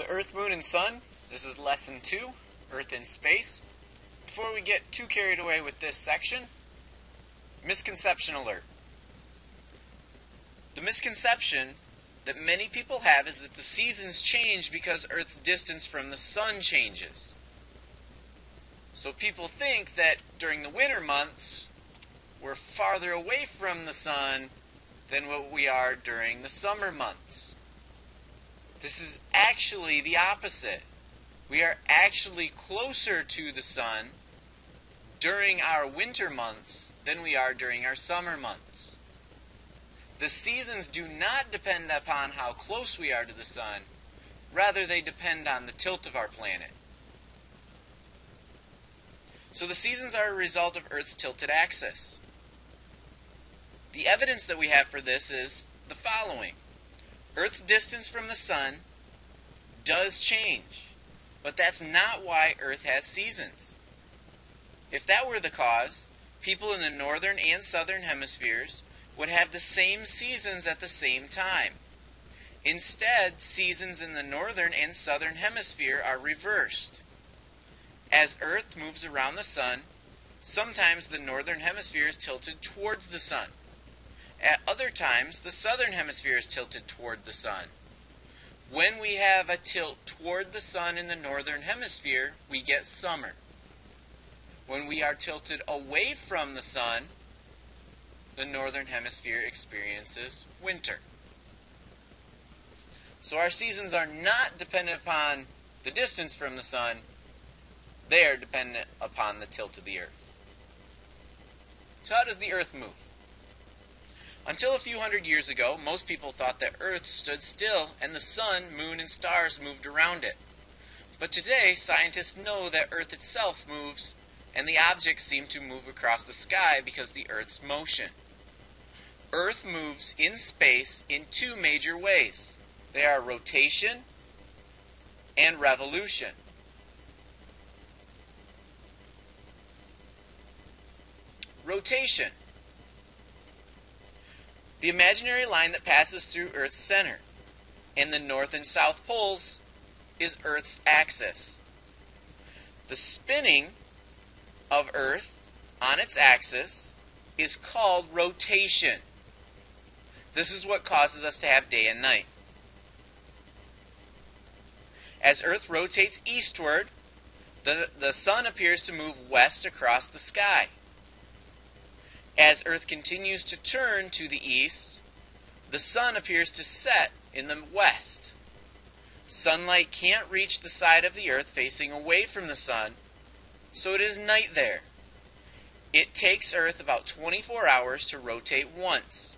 to Earth, Moon, and Sun. This is Lesson 2, Earth in Space. Before we get too carried away with this section, misconception alert. The misconception that many people have is that the seasons change because Earth's distance from the Sun changes. So people think that during the winter months, we're farther away from the Sun than what we are during the summer months. This is actually the opposite. We are actually closer to the Sun during our winter months than we are during our summer months. The seasons do not depend upon how close we are to the Sun. Rather, they depend on the tilt of our planet. So the seasons are a result of Earth's tilted axis. The evidence that we have for this is the following. Earth's distance from the Sun does change, but that's not why Earth has seasons. If that were the cause, people in the northern and southern hemispheres would have the same seasons at the same time. Instead, seasons in the northern and southern hemisphere are reversed. As Earth moves around the Sun, sometimes the northern hemisphere is tilted towards the Sun. At other times, the southern hemisphere is tilted toward the Sun. When we have a tilt toward the Sun in the northern hemisphere, we get summer. When we are tilted away from the Sun, the northern hemisphere experiences winter. So our seasons are not dependent upon the distance from the Sun. They are dependent upon the tilt of the Earth. So how does the Earth move? Until a few hundred years ago, most people thought that Earth stood still and the Sun, Moon, and stars moved around it. But today, scientists know that Earth itself moves, and the objects seem to move across the sky because of the Earth's motion. Earth moves in space in two major ways. They are rotation and revolution. Rotation. The imaginary line that passes through Earth's center and the north and south poles is Earth's axis. The spinning of Earth on its axis is called rotation. This is what causes us to have day and night. As Earth rotates eastward, the Sun appears to move west across the sky. As Earth continues to turn to the east, the Sun appears to set in the west. Sunlight can't reach the side of the Earth facing away from the Sun, so it is night there. It takes Earth about 24 hours to rotate once.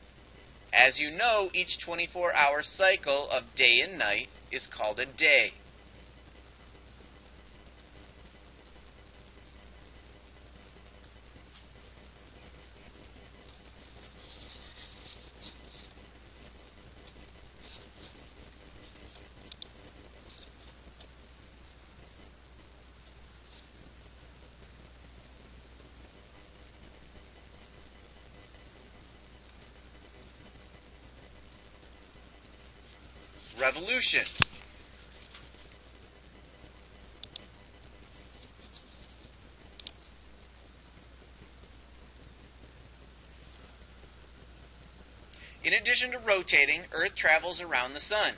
As you know, each 24-hour cycle of day and night is called a day. Revolution. In addition to rotating, Earth travels around the Sun.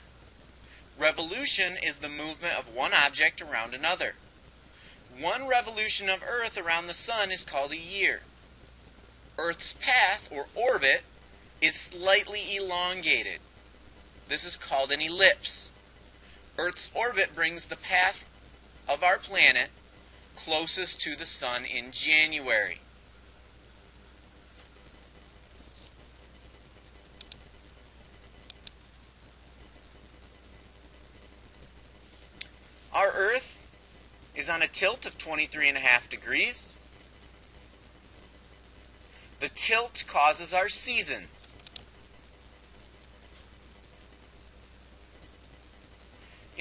Revolution is the movement of one object around another. One revolution of Earth around the Sun is called a year. Earth's path, or orbit, is slightly elongated. This is called an ellipse. Earth's orbit brings the path of our planet closest to the Sun in January. Our Earth is on a tilt of 23.5 degrees. The tilt causes our seasons.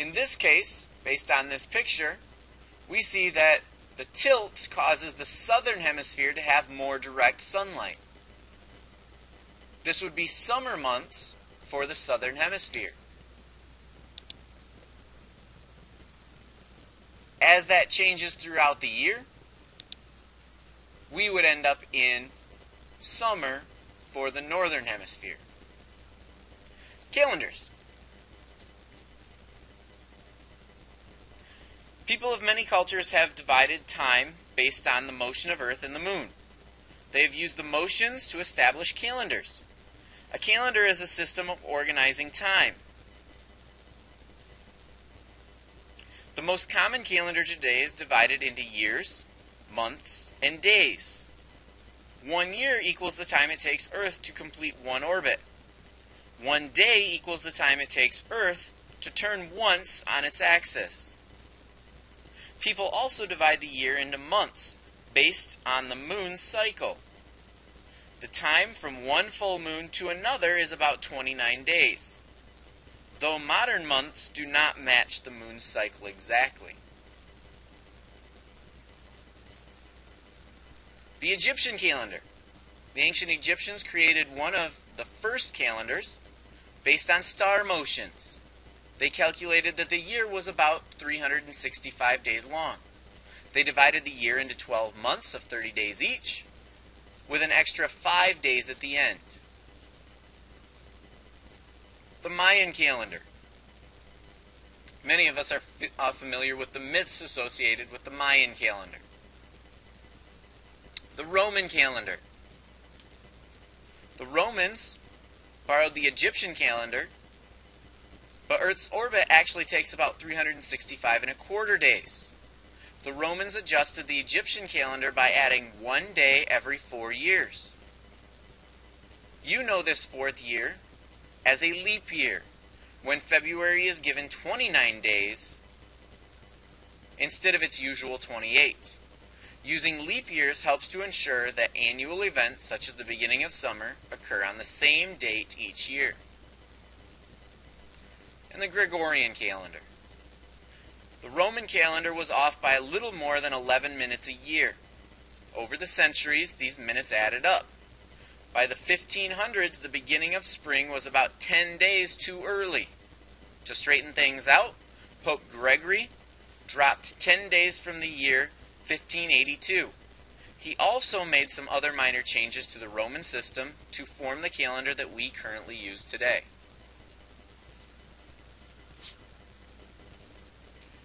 In this case, based on this picture, we see that the tilt causes the southern hemisphere to have more direct sunlight. This would be summer months for the southern hemisphere. as that changes throughout the year, we would end up in summer for the northern hemisphere. Calendars. People of many cultures have divided time based on the motion of Earth and the Moon. They have used the motions to establish calendars. A calendar is a system of organizing time. The most common calendar today is divided into years, months, and days. 1 year equals the time it takes Earth to complete one orbit. 1 day equals the time it takes Earth to turn once on its axis. People also divide the year into months based on the moon's cycle. The time from one full moon to another is about 29 days, though modern months do not match the moon's cycle exactly. The Egyptian calendar. The ancient Egyptians created one of the first calendars based on star motions. They calculated that the year was about 365 days long. They divided the year into 12 months of 30 days each, with an extra 5 days at the end. The Mayan calendar. Many of us are familiar with the myths associated with the Mayan calendar. The Roman calendar. The Romans borrowed the Egyptian calendar, but Earth's orbit actually takes about 365 1/4 days. The Romans adjusted the Egyptian calendar by adding 1 day every 4 years. You know this 4th year as a leap year, when February is given 29 days instead of its usual 28. Using leap years helps to ensure that annual events, such as the beginning of summer, occur on the same date each year. And the Gregorian calendar. The Roman calendar was off by a little more than 11 minutes a year. Over the centuries, these minutes added up. By the 1500s, the beginning of spring was about 10 days too early. To straighten things out, Pope Gregory dropped 10 days from the year 1582. He also made some other minor changes to the Roman system to form the calendar that we currently use today.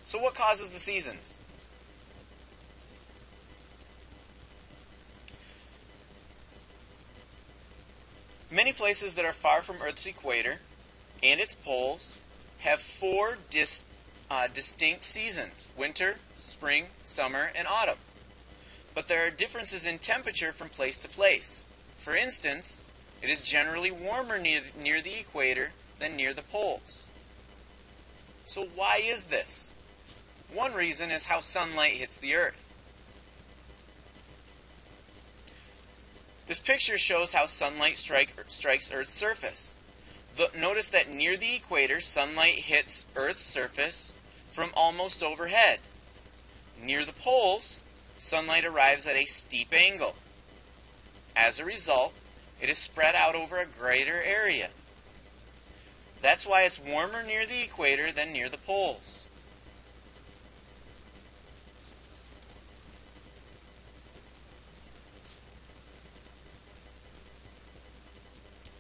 So what causes the seasons? Many places that are far from Earth's equator and its poles have 4 distinct seasons: winter, spring, summer, and autumn. But there are differences in temperature from place to place. For instance, it is generally warmer near the equator than near the poles. So why is this? One reason is how sunlight hits the Earth. This picture shows how sunlight strikes Earth's surface. Notice that near the equator, sunlight hits Earth's surface from almost overhead. Near the poles, sunlight arrives at a steep angle. As a result, it is spread out over a greater area. That's why it's warmer near the equator than near the poles.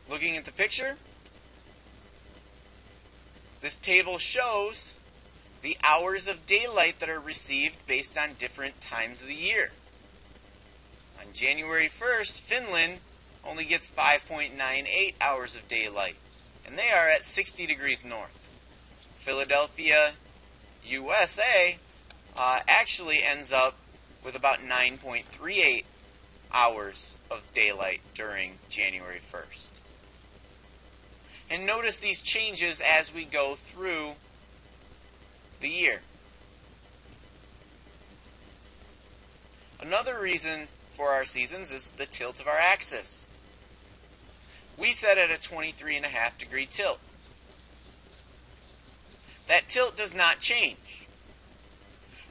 Looking at the picture, this table shows the hours of daylight that are received based on different times of the year. On January 1st, Finland only gets 5.98 hours of daylight, and they are at 60 degrees north. Philadelphia, USA, actually ends up with about 9.38 hours of daylight during January 1st. And notice these changes as we go through the year. Another reason for our seasons is the tilt of our axis. We set at a 23.5 degree tilt. That tilt does not change.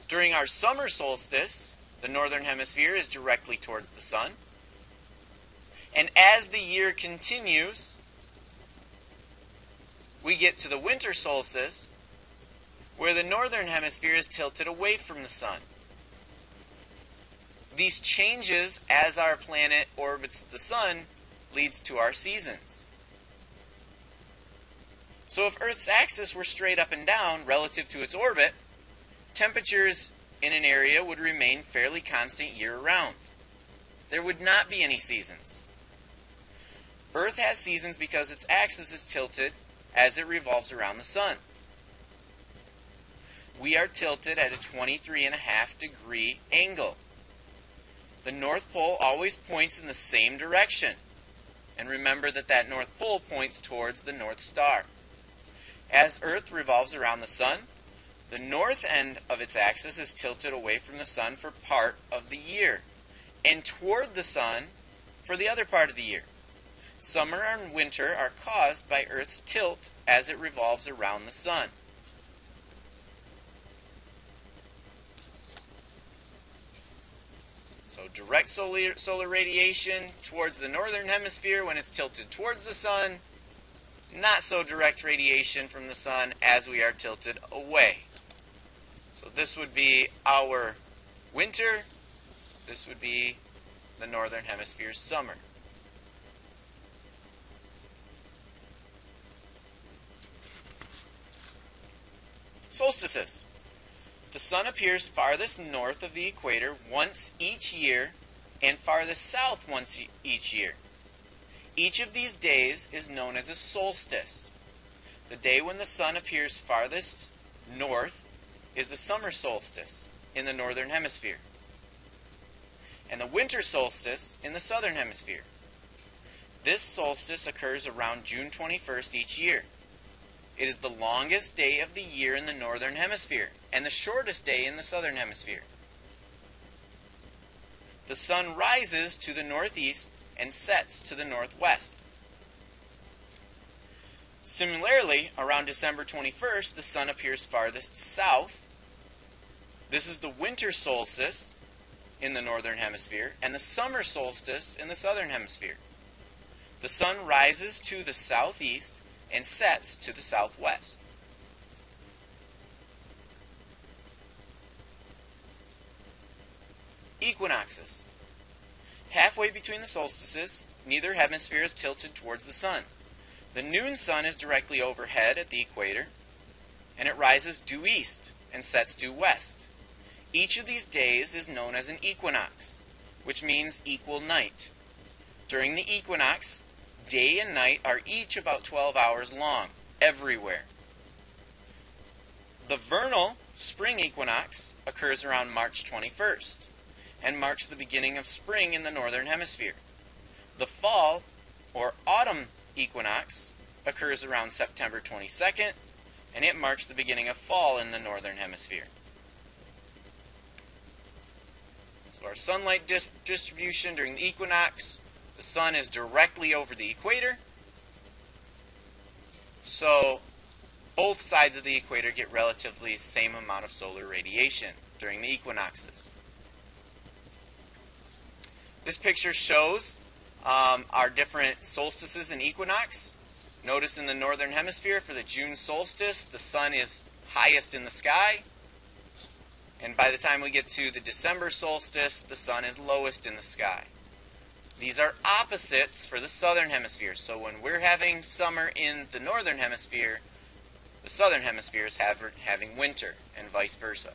During our summer solstice, the northern hemisphere is directly towards the sun. And as the year continues, we get to the winter solstice, where the northern hemisphere is tilted away from the sun. These changes as our planet orbits the sun leads to our seasons. So if Earth's axis were straight up and down relative to its orbit, temperatures in an area would remain fairly constant year-round. There would not be any seasons. Earth has seasons because its axis is tilted as it revolves around the sun. We are tilted at a 23.5 degree angle. The North Pole always points in the same direction. And remember that that North Pole points towards the North Star. As Earth revolves around the sun, the north end of its axis is tilted away from the sun for part of the year, and toward the sun for the other part of the year. Summer and winter are caused by Earth's tilt as it revolves around the sun. So direct solar radiation towards the northern hemisphere when it's tilted towards the sun. Not so direct radiation from the sun as we are tilted away. So this would be our winter. This would be the northern hemisphere's summer. Solstices. The sun appears farthest north of the equator once each year and farthest south once each year. Each of these days is known as a solstice. The day when the sun appears farthest north is the summer solstice in the northern hemisphere, and the winter solstice in the southern hemisphere. This solstice occurs around June 21st each year. It is the longest day of the year in the northern hemisphere and the shortest day in the southern hemisphere. The sun rises to the northeast and sets to the northwest. Similarly, around December 21st, the sun appears farthest south. This is the winter solstice in the northern hemisphere and the summer solstice in the southern hemisphere. The sun rises to the southeast and sets to the southwest. Equinoxes. Halfway between the solstices, neither hemisphere is tilted towards the sun. The noon sun is directly overhead at the equator, and it rises due east and sets due west. Each of these days is known as an equinox, which means equal night. During the equinox, day and night are each about 12 hours long, everywhere. The vernal spring equinox occurs around March 21st and marks the beginning of spring in the northern hemisphere. The fall, or autumn equinox, occurs around September 22nd, and it marks the beginning of fall in the northern hemisphere. So our sunlight distribution during the equinox, the sun is directly over the equator, so both sides of the equator get relatively the same amount of solar radiation during the equinoxes. This picture shows our different solstices and equinox. Notice in the northern hemisphere for the June solstice, the sun is highest in the sky. And by the time we get to the December solstice, the sun is lowest in the sky. These are opposites for the southern hemisphere. So when we're having summer in the northern hemisphere, the southern hemisphere is having winter, and vice versa.